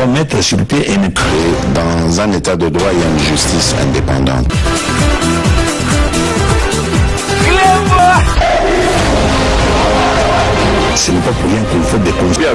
devons mettre sur pied et dans un état de droit, il y a une justice indépendante. Ce n'est pas pour rien qu'il faut des conseils.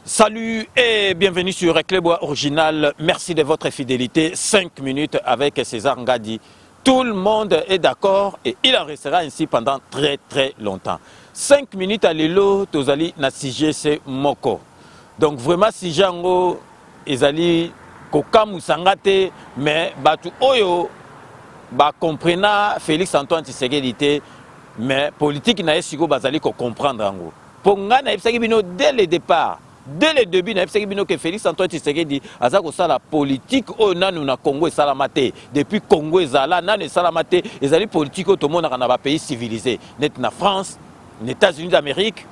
Salut et bienvenue sur Clébois Original. Merci de votre fidélité. 5 minutes avec César Ngadi. Tout le monde est d'accord et il en restera ainsi pendant très longtemps. 5 minutes à l'élo, tozali na sujet c'est moko. Donc vraiment si jango ezali kokamu sangate mais batu oyo ba comprena Félix Antoine Tshisekedi mais politique na esiko bazali ko comprendre ngo. Pour nga na ebisaki bino dès le départ. Dès le début, que Félix Antoine Tshisekedi a la politique au nanu na Congo et salamate. Depuis Congo et Zala, nanu et salamate, et la politique au monde dans un pays civilisé. Net na France, les États-Unis d'Amérique,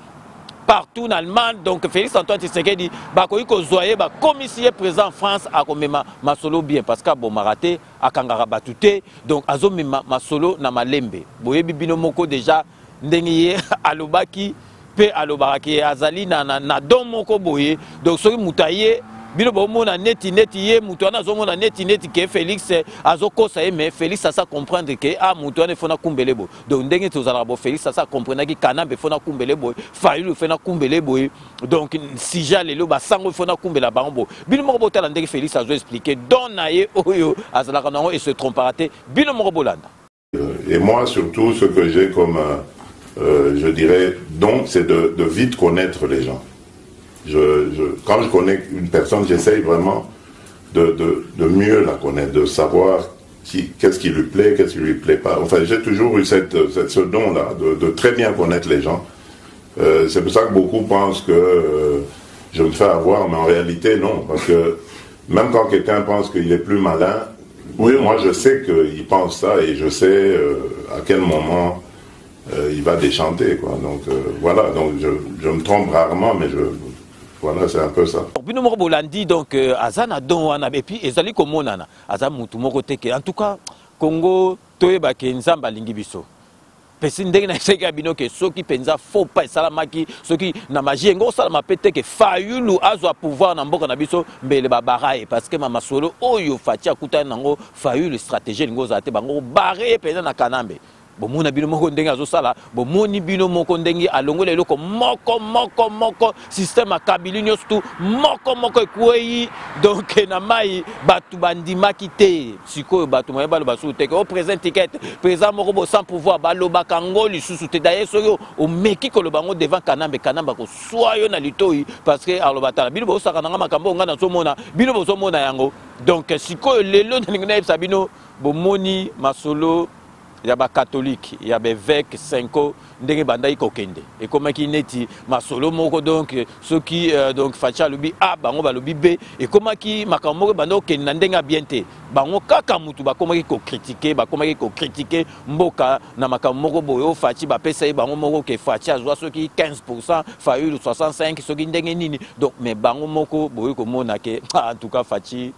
partout en Allemagne. Donc Félix Antoine Tshisekedi, bakoyi ko zoyer ba commissaire présent en France a comme ma solo bien parce que bon maraté a kangara batute. Donc azo ma solo na malembe. Boye bibino moko déjà ndengiye alobaki pe alobaraki azali na don moko boye donc soki mutaye bino bomona neti ye mutwana azomona neti ke Félix azokosa ye mais Félix asa comprendre que mutwana fona kumbele bo donc ndenge tozala bo Félix asa comprendre ki kanambe fona kumbele bo Fayulu fona kumbele bo donc si jalelo basango fona kumbela bango bino moko botala ndenge Félix azo expliquer don na ye oyo azala kanango et se trompera te bino moko bolanda. Et moi surtout ce que j'ai comme je dirais, donc, c'est de vite connaître les gens. Quand je connais une personne, j'essaye vraiment de mieux la connaître, de savoir qu'est-ce qui lui plaît, qu'est-ce qui lui plaît pas. Enfin, j'ai toujours eu ce don-là, de très bien connaître les gens. C'est pour ça que beaucoup pensent que je me fais avoir, mais en réalité, non. Parce que même quand quelqu'un pense qu'il est plus malin, oui, moi, je sais qu'il pense ça et je sais à quel moment il va déchanter quoi. Donc voilà, donc je me trompe rarement mais voilà, c'est un peu ça. Bino moko bolandi donc azana don wana et puis ezali komonana aza mutu moko teke en tout cas Congo toyeba ke nzamba lingi biso. Pesi ndenge na seka bino ke soki penza faut pas salamaki soki na magie ngo salama pete ke Fayulu azwa pouvoir na mboka na biso mbele babaraye parce que mama solo oyo fatia kutana nango Fayulu stratégie ngo zate bango barre penza na kanambe. Bomona bino moko ndenge azosala bomoni bino moko ndenge alongola eloko moko système akabili nyonso moko ekwei donc na mai batu bandimaki te sikoyo batu moye baloba su te au présent ticket présent moko bo sans pouvoir balobaka ngo lisusu te d'ailleurs soyo o meki koloba ngo devant kanambe ko soyo na litoi parce que alobata bino bo saka na makambo ngana somona bino bo somona yango donc sikoyo lelo ndenge na ebisa bino bomoni masolo il y a des catholiques, il y a des évêques, 5 ans, ndenge bandai kokende. Et comme qui neti masolo moko donc ceux qui donc facha lobi bango ba lobi b et comme qui makamoko bando ke ndenga bienté. Bango kaka mutu ba comme ko critiquer, ba comme ko critiquer mboka na makamoko boyo fachi ba pesa bango moko ke facha zo ceux qui 15%, Fayulu 65 ceux qui ndenge nini. Donc mais bango moko boyo ko mona ke en tout cas fachi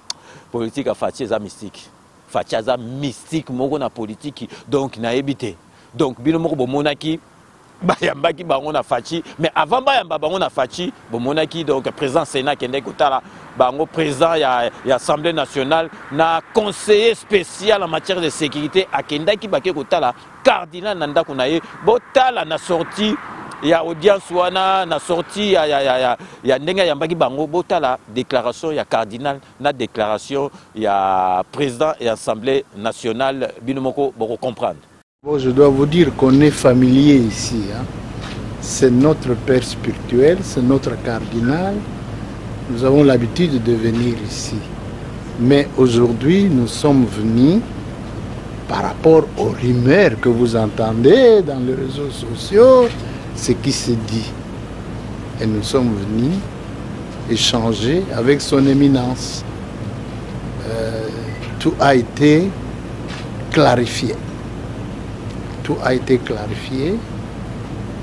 politique a fachi za mystique. Fachaza mystique moko na politique donc na ebité donc bino moko bomonaki bayambaki bango na fachi mais avant bayamba bango na fachi bomonaki donc président Sénat kende kotala bango président ya Assemblée nationale na conseiller spécial en matière de sécurité akendaki bake kotala cardinal nanda kunaye botala na sortie ya audience wana na sortie ya ndenga yambaki bango botala déclaration ya cardinal na déclaration ya président et assemblée nationale binomoko boko comprendre. Bon, je dois vous dire qu'on est familier ici hein. C'est notre père spirituel, c'est notre cardinal. Nous avons l'habitude de venir ici. Mais aujourd'hui, nous sommes venus par rapport aux rumeurs que vous entendez dans les réseaux sociaux. Ce qui se dit. Et nous sommes venus échanger avec son éminence. Tout a été clarifié. Tout a été clarifié.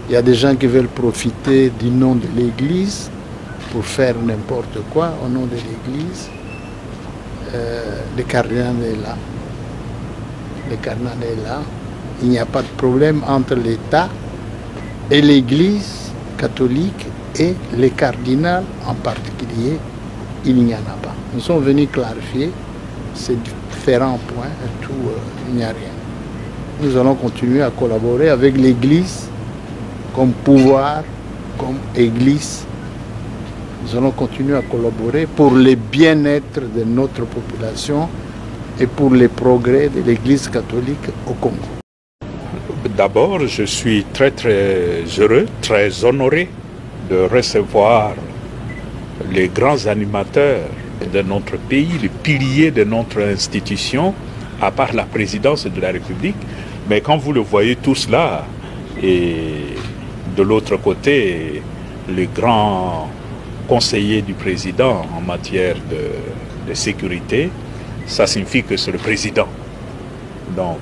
Il y a des gens qui veulent profiter du nom de l'Église pour faire n'importe quoi au nom de l'Église. Le cardinal est là. Le cardinal est là. Il n'y a pas de problème entre l'État et l'Église catholique et les cardinals en particulier. Il n'y en a pas. Nous sommes venus clarifier ces différents points et tout, il n'y a rien. Nous allons continuer à collaborer avec l'Église comme pouvoir, comme Église. Nous allons continuer à collaborer pour le bien-être de notre population et pour les progrès de l'Église catholique au Congo. D'abord, je suis très heureux, très honoré de recevoir les grands animateurs de notre pays, les piliers de notre institution, à part la présidence de la République. Mais quand vous le voyez tous là, et de l'autre côté, les grands conseillers du président en matière de sécurité, ça signifie que c'est le président. Donc,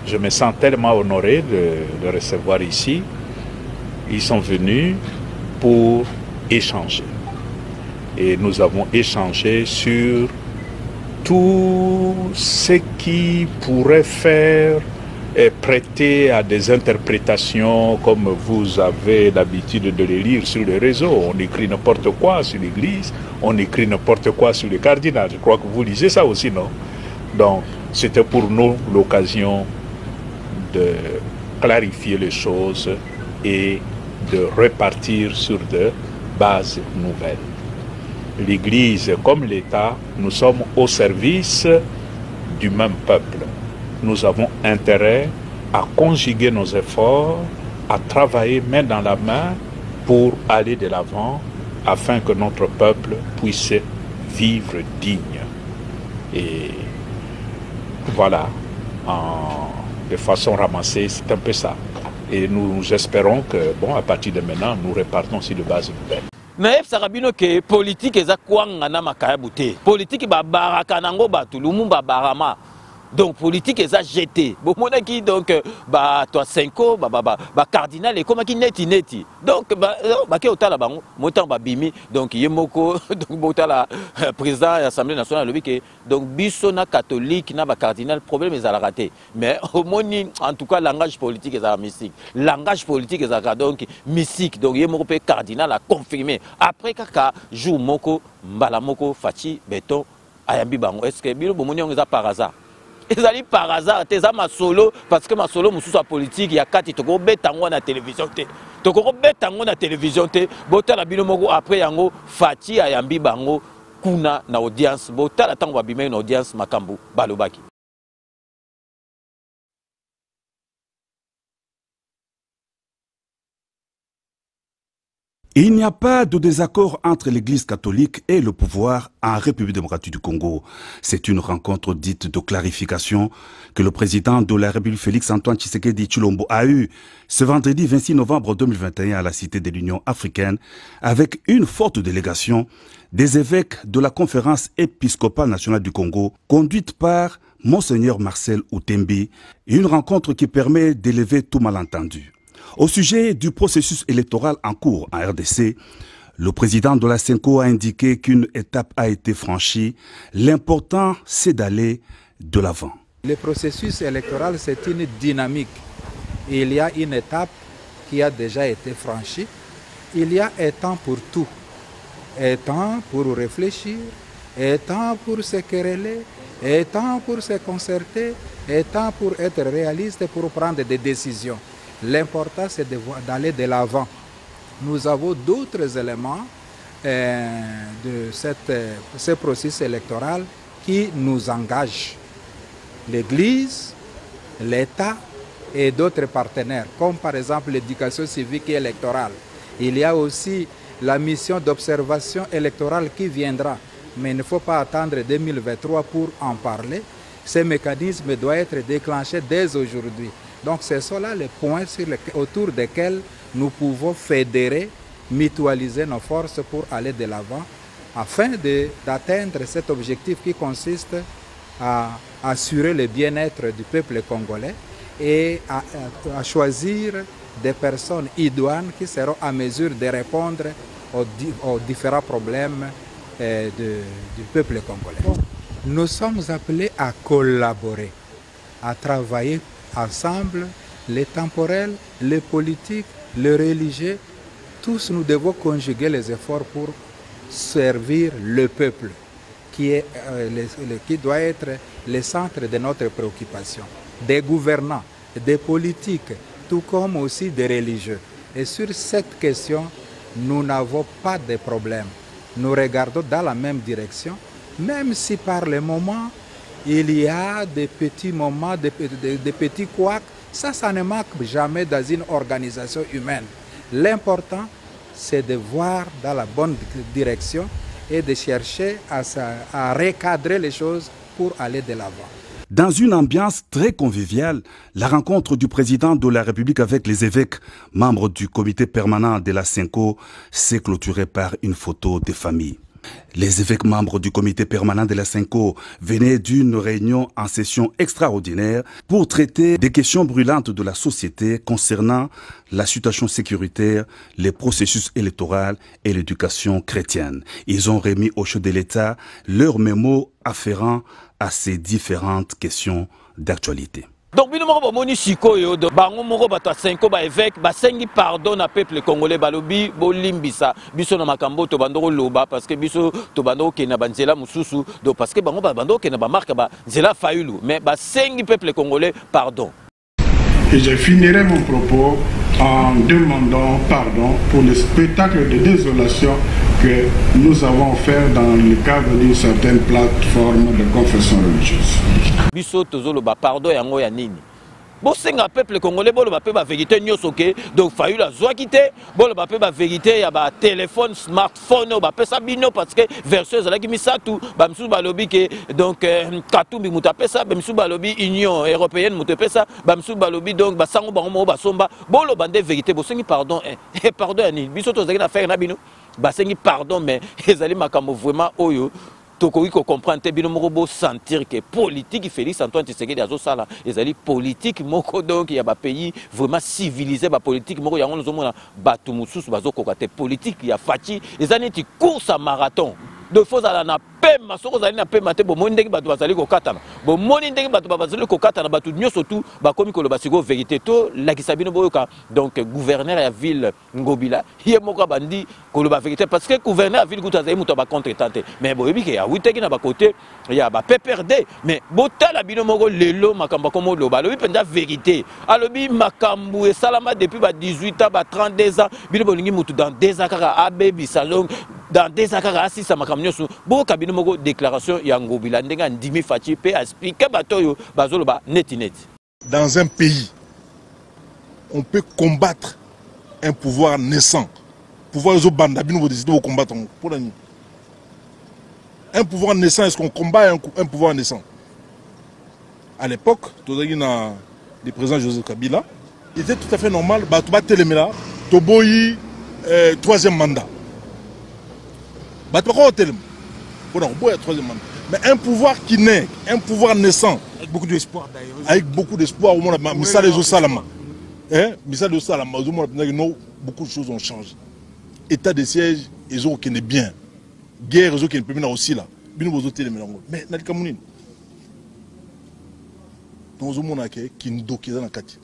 je me sens tellement honoré de recevoir ici. Ils sont venus pour échanger. Et nous avons échangé sur tout ce qui pourrait faire et prêter à des interprétations comme vous avez l'habitude de les lire sur les réseaux. On écrit n'importe quoi sur l'Église, on écrit n'importe quoi sur les cardinals. Je crois que vous lisez ça aussi, non? Donc, c'était pour nous l'occasion de clarifier les choses et de repartir sur de bases nouvelles. L'Église comme l'État, nous sommes au service du même peuple. Nous avons intérêt à conjuguer nos efforts, à travailler main dans la main pour aller de l'avant afin que notre peuple puisse vivre digne. Et voilà, de façon ramassée, c'est un peu ça. Et nous espérons que, bon, à partir de maintenant, nous repartons sur de bases nouvelles. Mais sarabino que politique eza kwanga na makayabu te. Politique ba baraka nango batu lumumba barama. Donc politique eza jeté. Bon mona ki donc ba toi 5 ans ba cardinal et comme ki neti. Donc ba ke otala bango motan ba bimi donc yemoko donc botala président de l'Assemblée nationale lobi que donc biso na catholique na ba cardinal problème ezala raté. Mais au moni en tout cas langage politique ezala mystique. Langage politique ezala donc mystique. Donc yemoko pe cardinal a confirmé après kaka jour moko mbala moko fachi béton ayambi bango. Est-ce que bino bomoni on eza par hasard? Ils allaient par hasard, ils ont ma solo parce que ma solo mususa politique il y a 4 toko betango na télévision té. Toko betango na télévision té. Botala bino moko après yango Fati ayambi bango kuna na audience. Botala tango babime na audience makambu balobaki. Il n'y a pas de désaccord entre l'Église catholique et le pouvoir en République démocratique du Congo. C'est une rencontre dite de clarification que le président de la République Félix-Antoine Tshisekedi Tshilombo a eu ce vendredi 26 novembre 2021 à la Cité de l'Union africaine avec une forte délégation des évêques de la Conférence épiscopale nationale du Congo conduite par Monseigneur Marcel Outembi, une rencontre qui permet d'élever tout malentendu. Au sujet du processus électoral en cours en RDC, le président de la CENCO a indiqué qu'une étape a été franchie. L'important, c'est d'aller de l'avant. Le processus électoral, c'est une dynamique. Il y a une étape qui a déjà été franchie. Il y a un temps pour tout. Un temps pour réfléchir, un temps pour se quereller, un temps pour se concerter, un temps pour être réaliste et pour prendre des décisions. L'important, c'est d'aller de l'avant. Nous avons d'autres éléments de ce processus électoral qui nous engagent. L'Église, l'État et d'autres partenaires, comme par exemple l'éducation civique et électorale. Il y a aussi la mission d'observation électorale qui viendra. Mais il ne faut pas attendre 2023 pour en parler. Ce mécanisme doit être déclenché dès aujourd'hui. Donc ce sont là les points autour desquels nous pouvons fédérer, mutualiser nos forces pour aller de l'avant afin d'atteindre cet objectif qui consiste à assurer le bien-être du peuple congolais et à choisir des personnes idoines qui seront à mesure de répondre aux différents problèmes du peuple congolais. Nous sommes appelés à collaborer, à travailler ensemble, les temporels, les politiques, les religieux. Tous nous devons conjuguer les efforts pour servir le peuple, qui doit être le centre de notre préoccupation, des gouvernants, des politiques, tout comme aussi des religieux. Et sur cette question, nous n'avons pas de problème. Nous regardons dans la même direction, même si par le moment, il y a des petits moments, des petits couacs. Ça ne manque jamais dans une organisation humaine. L'important, c'est de voir dans la bonne direction et de chercher à recadrer les choses pour aller de l'avant. Dans une ambiance très conviviale, la rencontre du président de la République avec les évêques, membres du comité permanent de la CENCO, s'est clôturée par une photo des familles. Les évêques membres du comité permanent de la CENCO venaient d'une réunion en session extraordinaire pour traiter des questions brûlantes de la société concernant la situation sécuritaire, les processus électoraux et l'éducation chrétienne. Ils ont remis au chef de l'État leurs mémos afférents à ces différentes questions d'actualité. Donc, bino moko bomoni sikoyo do bango moko bato Senko ba évêque ba sengi pardon na peuple congolais balobi bolimbisa biso na makambo to bandoko loba parce que biso to bandoko ke na banzela mususu do parce que bango ba bandoko ke na ba marque ba nzela fayulu mais ba sengi peuple congolais pardon. Et je finirai mon propos en demandant pardon pour le spectacle de désolation que nous avons fait dans le cadre d'une certaine plateforme de confession religieuse. Biso tozolo ba pardon yango ya nini? Bo senga peuple congolais bolo ba pe ba vérité nyoso ke donc fayulu azwa kité bolo ba pe ba vérité ya ba téléphone smartphone ba pe sa bino parce que version ezalaki misatu ba msu ba lobi ke donc Katumbi muta pesa ba msu ba lobi Union européenne muta pesa ba msu ba lobi donc ba sango bango mo ba somba bolo bande vérité bo sengi pardon pardon ya nini biso tozaki na faire na bino ba sengi pardon mais ezali makambo vraiment oyo tokoki ko comprendre te bino moko bo sentir que politique Félix Antoine Tshisekedi azo sala ezali politique moko donc ya ba pays vraiment civilisé ba politique moko yango nzomona batu mususu bazo kokate politique ya fachi ezali ti course à marathon de faut ala na pema soko zali na pema te bo moni ndenge batu bazali kokatana bo moni ndenge batu bazali kokatana batu nyoso tu bakomi ko loba siko vérité to la kisabino boyoka donc gouverneur ya ville Ngobila ye moko bandi ko loba vérité parce que gouverneur ya ville Gutaza muto ba contre tante mais boyebi ke ya witeki na ba côté ya ba PPRD mais botala bino moko lelo makamba komo loba lobi penza vérité alobi makambu e salama depuis ba 18 ans ba 32 ans bino bolingi mutu dans 2 ans kaka abebi salon dans 2 ans kaka asisa makambu nyoso bo kabino moko déclaration ya Ngobila ndenga ndimi fachi pe expliquer batoyo bazolo ba net. Dans un pays, on peut combattre un pouvoir naissant. Pouvoir zo banda bino vous décidez de combattre pour la nuit. Un pouvoir naissant, est-ce qu'on combat un pouvoir naissant? À l'époque, le président Joseph Kabila, il était tout à fait normal, Batouba Telemela, Toboyi, 3e mandat. Batouba Telemela. Bon, troisième mandat. Mais un pouvoir qui naît, un pouvoir naissant. Avec beaucoup d'espoir d'ailleurs. Avec beaucoup d'espoir, au moins, Missal et Salama. Missal et Salama, beaucoup de choses ont changé. État de siège, ils ont qui est bien. Guerre, ils ont qui est bien aussi là. Mais, Nali Kamounine. Donc, ils ont qui Kindoki dans la Kati.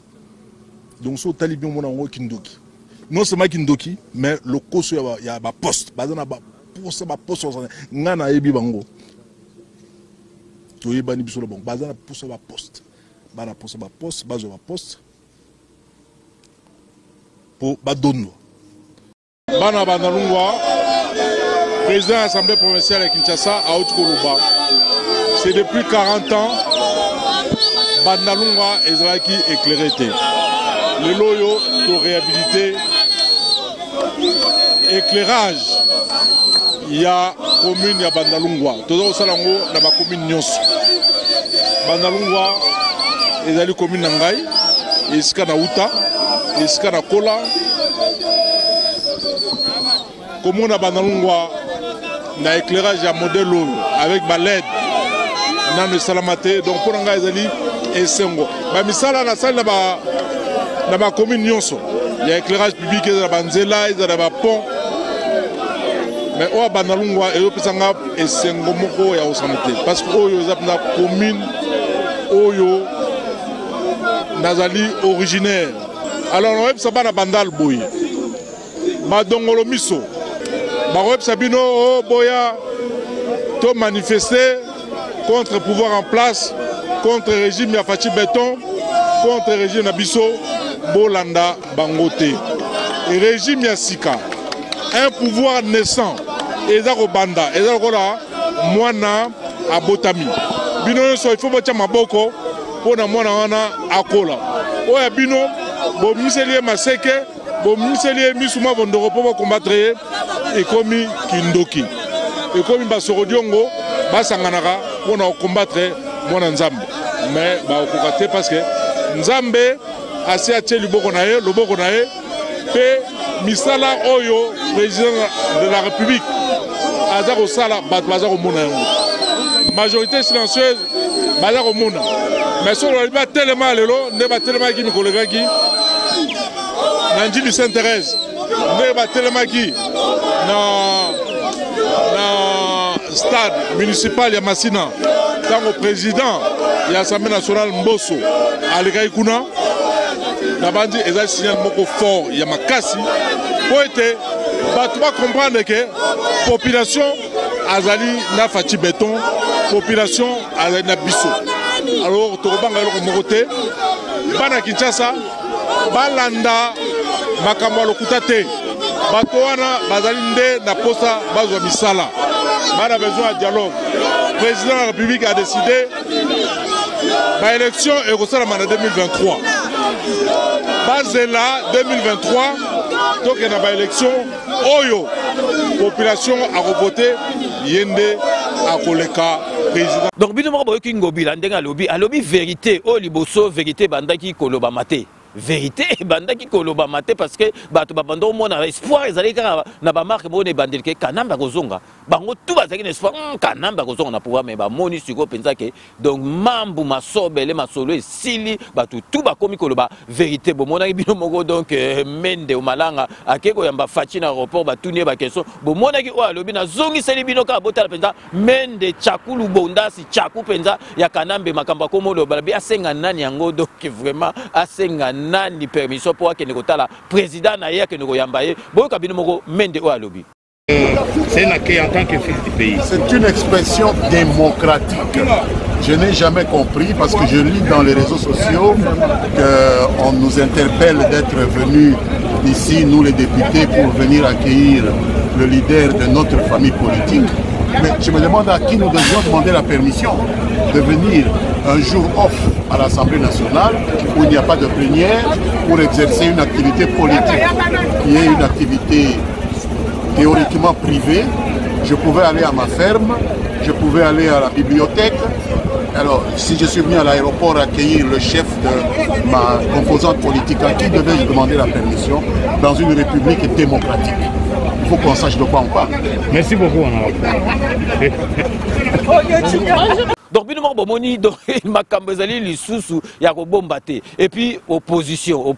Donc, ils ont talibé Kindoki. Non seulement Kindoki, mais le coso, il y a un poste. Poste ba poste ngana yebi bango to yeba ni bisolo bango bazana poste ba poste bana poste ba poste bazo ba poste pour ba donno bana banalungwa président de l'Assemblée provinciale de Kinshasa à Haute-Koluba. C'est depuis 40 ans banalungwa ezalaki éclairé té le loyo to réhabilité éclairage. Il y a commune ya Bandalungwa. Todo salango na ba commune nyonso. Bandalungwa ezali commune na ngai, esika na Uta, esika na Kola. Commune na Bandalungwa na éclairage ya modèle avec ba LED nano salamate donc pour nga ezali esengo ba misala na sala na ba commune nyonso il y a éclairage public ezala banzela ezala ba pont mais o banalungwa ezo pesanga esengo moko ya osanate parce que oyo eza na commune oyo nazali originaire alors on ça bana bandal boy madongolo miso ba web sabino o boya to manifester contre pouvoir en place contre régime ya Fachi Béton contre régime Nabiso Bolanda Bangote et régime ya Sika un pouvoir naissant ezako banda ezako la mwana abotami bino so il faut botia maboko pona mwana wana akola oya bino bo miselier maseke bo miselier misuma bondoro po combattre ekomi kindoki ekomi basorodiongo basanganaka pona combattre mwana nzambe mais ba okokate parce que nzambe asi atie loboko na ye pe misala oyo président de la République azako sala bato bazako mona yango majorité silencieuse bazako mona mais sur le ba tellement lelo ne ba tellement ki mikolekaki na njili Sainte-Thérèse ne ba tellement ki na stade municipal ya Masina tango président ya Assemblée nationale Mbosso alikai kuna na bandi eza signal moko fort ya makasi po ete bato ba comprendre que population azali na Fachi Béton population azali na biso alors tokobanga eloko moko te bana Kinshasa balanda makambo ya lokuta te bato wana bazali nde na posa bazwa misala bana besoin de dialogue président de la République a décidé ba élection ekosalama na 2023 bazela 2023 toke na ba élection oyo population a revoté yende akoleka président donc bino moko boyoki ngobila ndenge alobi vérité o liboso vérité bandaki koloba mate vérité bandaki koloba mate parce que bato babando mona espoir ezali kaka na ba marque bo ne bandelike kanamba kozonga bango tout bazaki na espoir kanamba kozonga na pouvoir mais ba moni siko penza ke donc mambu masobele masolo esili bato tout bakomi koloba vérité bo mona bino moko donc mende o malanga akeko yamba Fachi na aéroport batunie ba question bo mona ki o alobi na zongi seli bino ka botala penza mende chakulu bondasi chaku penza ya kanambe makambo ko molo balabi asenga nani yango donc vraiment asenga nani permission pour que le président na ya que nous yambaye bon kabino moko mende o alobi c'est naké en tant que fils du pays. C'est une expression démocratique. Je n'ai jamais compris parce que je lis dans les réseaux sociaux qu'on nous interpelle d'être venus ici, nous les députés, pour venir accueillir le leader de notre famille politique. Mais je me demande à qui nous devions demander la permission de venir un jour off à l'Assemblée nationale où il n'y a pas de plénière pour exercer une activité politique qui est une activité théoriquement privée. Je pouvais aller à ma ferme, je pouvais aller à la bibliothèque. Alors, si je suis venu à l'aéroport accueillir le chef de ma composante politique, à qui devais-je demander la permission dans une république démocratique? Il faut qu'on sache de quoi on parle. Merci beaucoup. Donc bino moko bomoni donc makambo ezali lisusu ya ko bombaté et puis opposition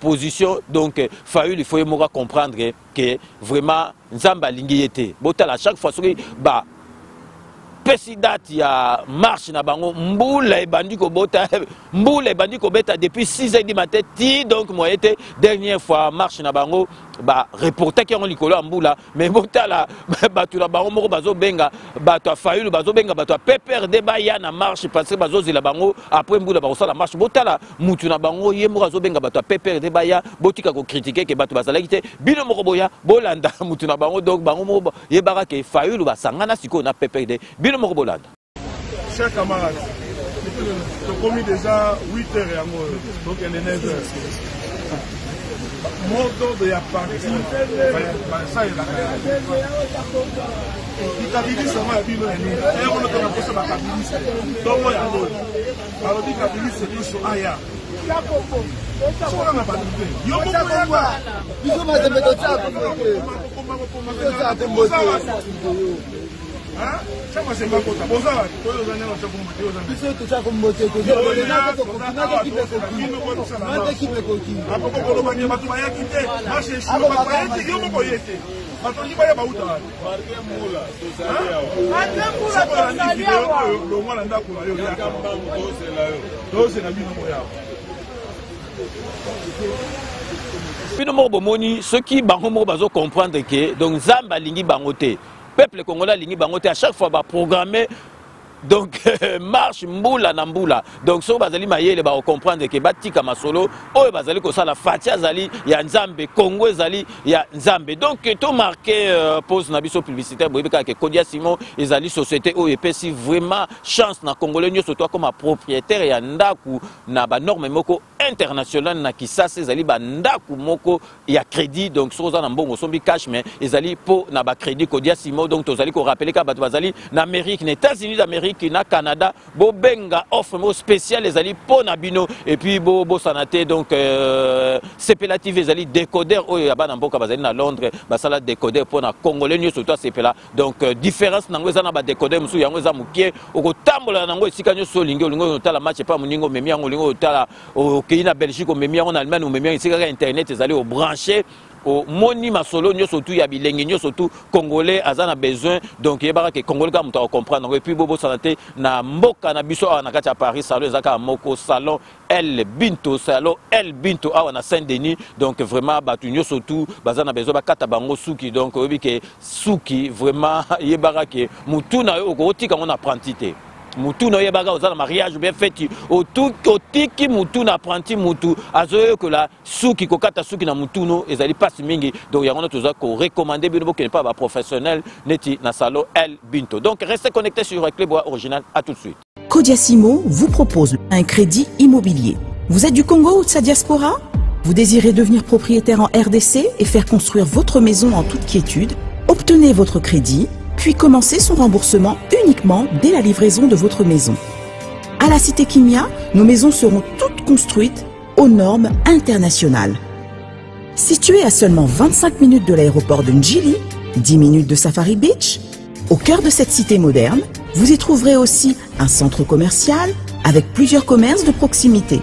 donc il faut moko comprendre que vraiment nzamba lingi yete botala chaque fois soki ba pesi date ya marche na bango mbula ebandi ko bota mbula ebandi ko beta depuis 6h du matin ti donc moi été dernière fois marche na bango ba reporter qui on likolo mbula mais botala batu la bango moko bazo benga batu afayulu bazo benga batu a PPRD ba ya na marche parce que bazo zela bango après mbula ba la marche botala mutu na bango ye moko bazo benga batu a PPRD ba ya botika ko critiquer que batu bazala kite bino moko boya bolanda mutu na bango donc bango moko ye baraka fayulu ba sangana siko na PPRD bino moko bolanda. Chers camarades, je commis déjà 8h et donc il est 9h. Moto de la partie, ça est là. Il Kabili sama ya bino eni. Et on a posé ma Kabili. Donc moi ya lo. Alors dit Kabili c'est biso aya. So on a pas dit. Yo ko kwa. Biso ma de meto cha ko. Bino moko bomoni ceux qui bango moko bazo comprendre que donc Zamba lingi bangote peuple congolais lingi bangote à chaque fois ba programmer donc marche mbula na mbula donc so bazali mayele ba comprendre que batika masolo oyo bazali ko sala fatia zali ya Nzambe Congo zali ya Nzambe donc to marqué pause na biso publicitaire boyebeka que Kodia Simon ezali société oyo epesi vraiment chance na congolais nyo surtout comme propriétaire ya ndaku na ba norme moko international na Kisasa ezali ba ndaku moko ya crédit donc so za na mbongo sombi cash mais ezali po na ba crédit Kodia Simon donc tozali ko rappeler ka bato bazali na Amérique na États-Unis d'Amérique na Canada bo benga offre mo spécial ezali po na bino et puis bo sanate donc Sepela TV ezali décodeur oyo ya bana mboka bazali na Londres basala décodeur po na congolais nyo surtout Sepela donc différence nango eza na ba décodeur musu yango eza mukie okotambola nango esika nyo so lingi olingo otala match pa muningo memi yango olingo otala okei na Belgique memi yango na Allemagne memi yango esika internet ezali o brancher au moni masolo nyo surtout ya bilenge nyo surtout congolais azana besoin donc yebaka que congolais ka muta comprendre et puis bobo sanate na mboka na biso na kati ya Paris salon ezaka moko salon El Binto awa na Saint-Denis donc vraiment batu nyo surtout bazana besoin bakata bango suki donc obi ke suki vraiment yebaka que mutu na yo okotika on apprentité mutu no yebaka ozala mariage bien fait otiki mutu na apprenti mutu azoyo que la suki kokata suki na mutu no ezali passe mingi donc yango toza ko recommander bino bokene pas ba professionnel neti na salon El Binto donc restez connectés sur Clébois Original. À tout de suite. Kodia Simon vous propose un crédit immobilier. Vous êtes du Congo ou de sa diaspora? Vous désirez devenir propriétaire en RDC et faire construire votre maison en toute quiétude? Obtenez votre crédit puis commencez son remboursement uniquement dès la livraison de votre maison. À la cité Kimia, nos maisons seront toutes construites aux normes internationales. Située à seulement 25 minutes de l'aéroport de Njili, 10 minutes de Safari Beach, au cœur de cette cité moderne, vous y trouverez aussi un centre commercial avec plusieurs commerces de proximité.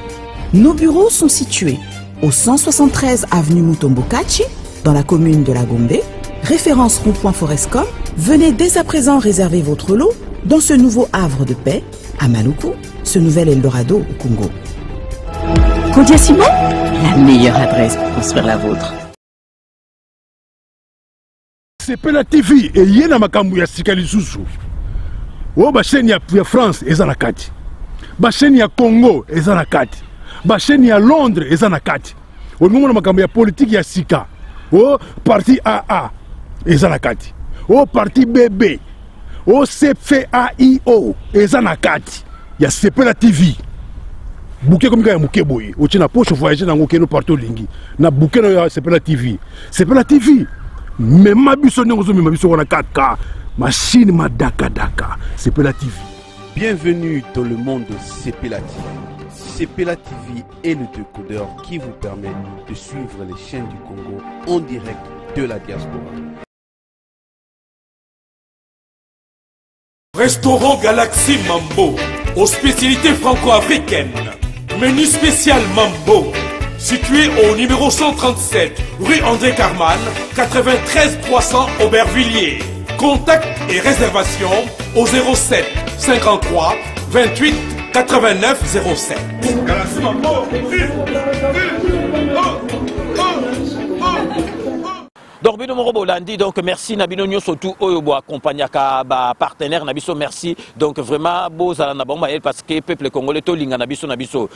Nos bureaux sont situés au 173 avenue Mutombokachi, dans la commune de La Gombe, référence rond-point Forescom. Venez dès à présent réserver votre lot dans ce nouveau havre de paix à Maluku, ce nouvel Eldorado au Congo. Kodia Simon, la meilleure adresse pour construire la vôtre. Sepela TV et yena makambu ya sikali susu. O ba chaîne ya France eza na kati. Ba chaîne ya Congo eza na kati. Ba chaîne ya Londres eza na kati. O ngomona makambu ya politique ya sika. O parti AA eza na kati. O parti BB, o CFAIO, eza na kati ya Sepela TV. Bouquet comme ya muke boye, o tina poche voyager nango keno partout lingi. Na bouquet na Sepela TV. Sepela TV. Même biso nyongo zo biso wana 4K, machine madaka daka. Sepela TV. Bienvenue dans le monde de Sepela TV. Sepela TV est le décodeur qui vous permet de suivre les chaînes du Congo en direct de la diaspora. Restaurant Galaxy Mambo, aux spécialités franco-africaines. Menu spécial Mambo, situé au numéro 137, rue André Carman, 93 300 Aubervilliers. Contact et réservation au 07 53 28 89 07. Galaxy Mambo. Donc bino morobo landi donc merci nabino nyo surtout oyo bo accompagner ka ba partenaire nabiso merci donc vraiment bo zala na bomba parce que peuple congolais to linga nabiso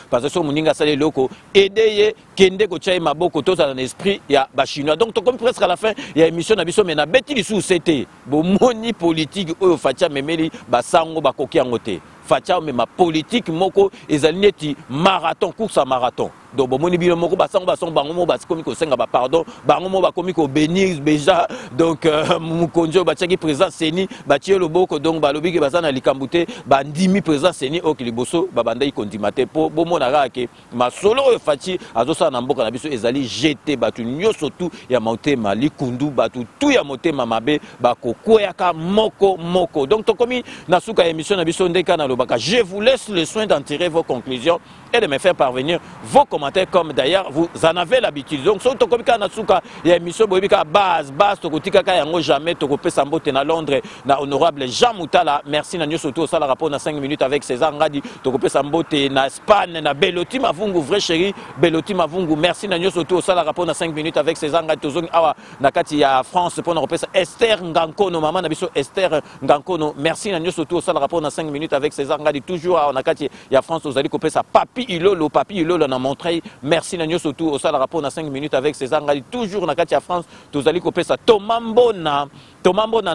parce que so muninga sale loko aider kende ko chai maboko to zala na esprit ya ba chinois donc to comme presque à la fin il y a émission nabiso mais na beti li sous c'était bo moni politique oyo fatia memeli ba sango ba koki angote fatia mais ma politique moko ezali neti marathon, course à marathon. Donc bon moni bino moko basango bango mo basikomi ko senga ba pardon bango mo bakomi ko bénir déjà donc mukonjo batiaki présent seni batie loboko donc balobi ke bazana likambute bandimi présent seni o kiliboso babandai kondimate po bomona ke masolo oyo fati azosa na mboka na biso ezali jeté batu nyoso tu ya motema likundu batu tu ya motema mabe bakokweyaka moko donc tokomi na suka émission na biso ndeka na lobaka. Je vous laisse le soin d'en tirer vos conclusions et de me faire parvenir vos commentaires comme d'ailleurs vous en avez l'habitude. Donc so tokomika na suka ya émission boyebika base tokotika ka yango jamais tokopesa mbote na Londres na honorable Jean Moutala. Merci na nyoso to sala rapport na 5 minutes avec César Ngadi tokopesa mbote na Espagne na Beloti Mavungu vrai chéri Beloti Mavungu. Merci na nyoso to sala rapport na 5 minutes avec César Ngadi tozongi awa na kati ya France pour na repesa Esther Ngankono maman na biso Esther Ngankono. Merci na nyoso to sala rapport na 5 minutes avec César Ngadi toujours awa na kati ya France ozali kopesa Papi Ilolo na Montreuil. Merci na nyoso to sala rapport na 5 minutes avec César Ngadi toujours na kati ya France tozali kopesa Tomambona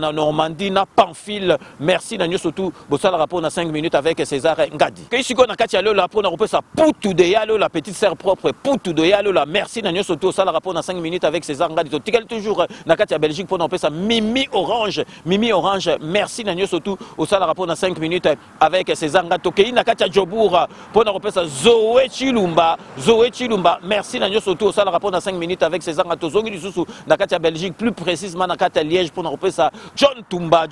na Normandie na Pamphile. Merci na nyoso to bosala rapport na 5 minutes avec César Ngadi. Keisiko na kati ya lelo pour na kopesa Poutou de Yalo la petite sœur propre Poutou de Yalo la. Merci na nyoso to sala rapport na 5 minutes avec César Ngadi to tikal toujours na kati ya Belgique pour na kopesa Mimi Orange. Merci na nyoso to sala rapport na 5 minutes avec César Ngadi to kei na kati ya Jobour pour na kopesa Zoé Chilumba. Merci na nyoso to sala rapport na 5 minutes avec César Ngadi to zongi lisusu na kati ya Belgique plus précisément na kati ya Liège pour na kopesa John Tumba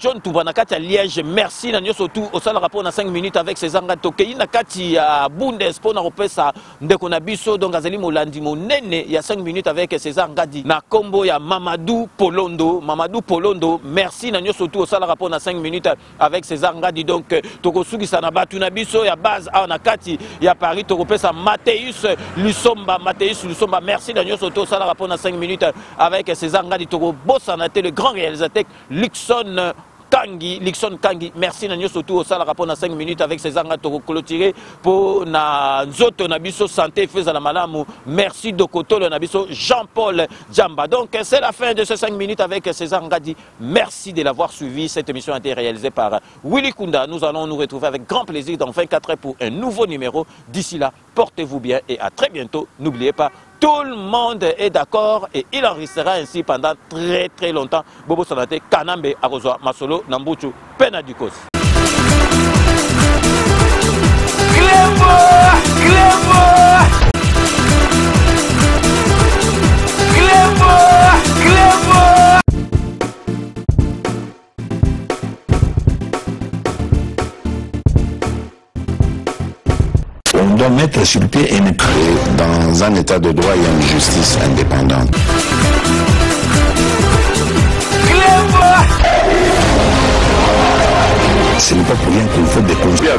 na kati ya Liège. Merci na nyoso to sala rapport na 5 minutes avec César Ngadi to kei na kati ya Bundes pour na kopesa ndeko na biso donc azali molandi monene ya 5 minutes avec César Ngadi na kombo ya Mamadou Polondo. Merci na nyoso to sala rapport na 5 minutes avec César Ngadi donc tokosukisa na batu na biso ya base a na kati ya Paris tokopesa Mathéus Lusomba. Merci na nyoso to sala rapport na 5 minutes avec César Ngadi tokobosa na le grand réalisateur Lixon Kangi. Merci na nyoso to sala rapport na 5 minutes avec César Ngadi to clôturer pour na nzoto na biso santé feza la malamu. Merci Dokotolo na biso Jean-Paul Djamba. Donc c'est la fin de ces 5 minutes avec César Ngadi. Merci de l'avoir suivi. Cette émission a été réalisée par Willy Kunda. Nous allons nous retrouver avec grand plaisir dans 24 heures pour un nouveau numéro. D'ici là, portez-vous bien et à très bientôt. N'oubliez pas, tout le monde est d'accord et il en restera ainsi pendant très longtemps. Bobo Sanate, Kanambe, Arozwa, Masolo, Nambuchu, Penadikos. On doit mettre sur pied et ne créer dans un état de droit et une justice indépendante. Ce n'est pas pour rien qu'il faut des conseils. C'est vrai,